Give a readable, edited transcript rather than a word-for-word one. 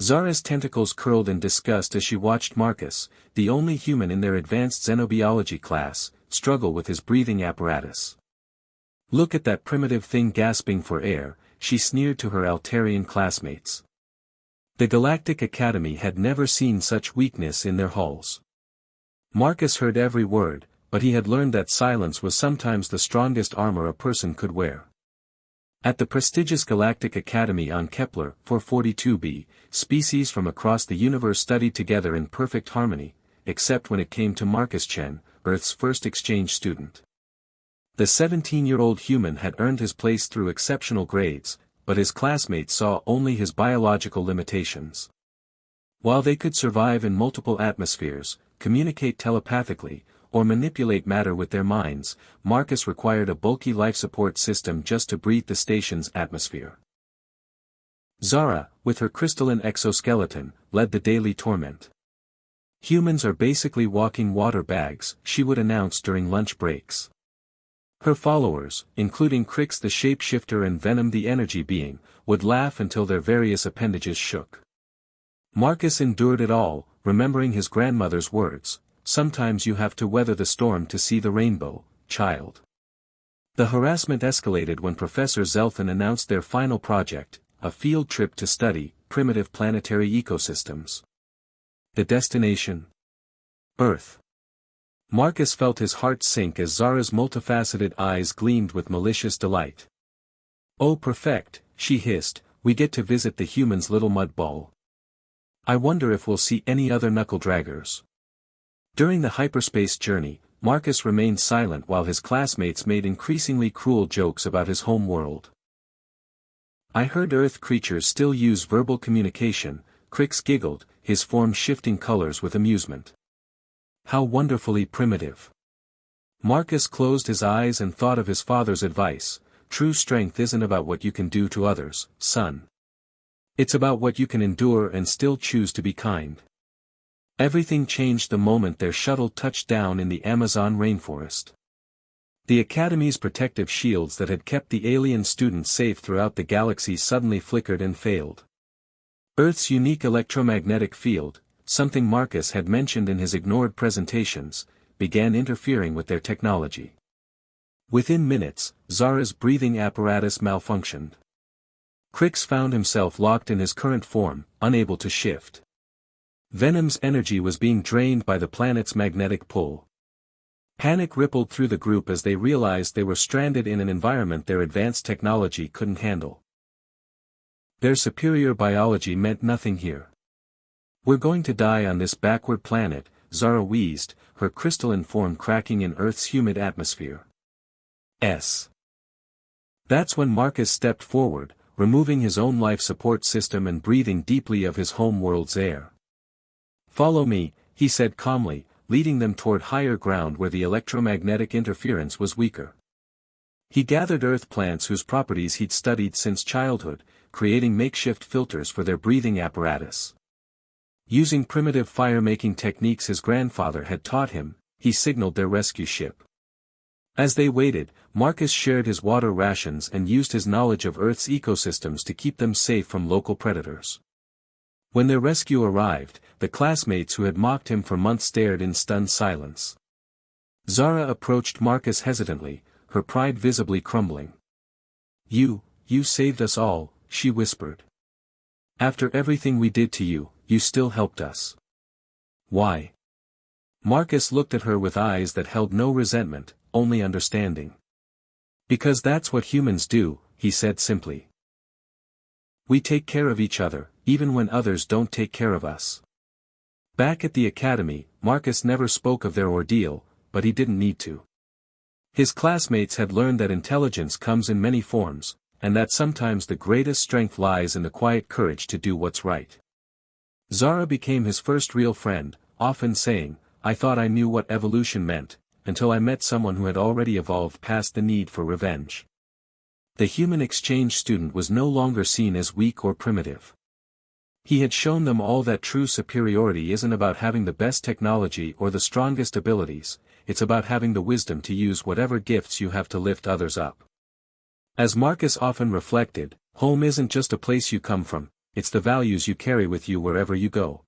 Zara's tentacles curled in disgust as she watched Marcus, the only human in their advanced xenobiology class, struggle with his breathing apparatus. "Look at that primitive thing gasping for air," she sneered to her Altarian classmates. The Galactic Academy had never seen such weakness in their halls. Marcus heard every word, but he had learned that silence was sometimes the strongest armor a person could wear. At the prestigious Galactic Academy on Kepler 442b, species from across the universe studied together in perfect harmony, except when it came to Marcus Chen, Earth's first exchange student. The 17-year-old human had earned his place through exceptional grades, but his classmates saw only his biological limitations. While they could survive in multiple atmospheres, communicate telepathically, or manipulate matter with their minds, Marcus required a bulky life support system just to breathe the station's atmosphere. Zara, with her crystalline exoskeleton, led the daily torment. "Humans are basically walking water bags," she would announce during lunch breaks. Her followers, including Crix the shapeshifter and Venom the energy being, would laugh until their various appendages shook. Marcus endured it all, remembering his grandmother's words, "Sometimes you have to weather the storm to see the rainbow, child." The harassment escalated when Professor Zelthan announced their final project, a field trip to study primitive planetary ecosystems. The destination? Earth. Marcus felt his heart sink as Zara's multifaceted eyes gleamed with malicious delight. "Oh perfect," she hissed, "we get to visit the humans' little mud ball. I wonder if we'll see any other knuckle-draggers." During the hyperspace journey, Marcus remained silent while his classmates made increasingly cruel jokes about his home world. "I heard Earth creatures still use verbal communication," Crix giggled, his form shifting colors with amusement. "How wonderfully primitive." Marcus closed his eyes and thought of his father's advice, "True strength isn't about what you can do to others, son. It's about what you can endure and still choose to be kind." Everything changed the moment their shuttle touched down in the Amazon rainforest. The Academy's protective shields that had kept the alien students safe throughout the galaxy suddenly flickered and failed. Earth's unique electromagnetic field, something Marcus had mentioned in his ignored presentations, began interfering with their technology. Within minutes, Zara's breathing apparatus malfunctioned. Crix found himself locked in his current form, unable to shift. Venom's energy was being drained by the planet's magnetic pull. Panic rippled through the group as they realized they were stranded in an environment their advanced technology couldn't handle. Their superior biology meant nothing here. "We're going to die on this backward planet," Zara wheezed, her crystalline form cracking in Earth's humid atmosphere. That's when Marcus stepped forward, removing his own life support system and breathing deeply of his home world's air. "Follow me," he said calmly, leading them toward higher ground where the electromagnetic interference was weaker. He gathered earth plants whose properties he'd studied since childhood, creating makeshift filters for their breathing apparatus. Using primitive fire-making techniques his grandfather had taught him, he signaled their rescue ship. As they waited, Marcus shared his water rations and used his knowledge of Earth's ecosystems to keep them safe from local predators. When their rescue arrived, the classmates who had mocked him for months stared in stunned silence. Zara approached Marcus hesitantly, her pride visibly crumbling. You saved us all," she whispered. "After everything we did to you, you still helped us." "Why?" Marcus looked at her with eyes that held no resentment, only understanding. "Because that's what humans do," he said simply. "We take care of each other, even when others don't take care of us." Back at the academy, Marcus never spoke of their ordeal, but he didn't need to. His classmates had learned that intelligence comes in many forms, and that sometimes the greatest strength lies in the quiet courage to do what's right. Zara became his first real friend, often saying, "I thought I knew what evolution meant, until I met someone who had already evolved past the need for revenge." The human exchange student was no longer seen as weak or primitive. He had shown them all that true superiority isn't about having the best technology or the strongest abilities, it's about having the wisdom to use whatever gifts you have to lift others up. As Marcus often reflected, home isn't just a place you come from, it's the values you carry with you wherever you go.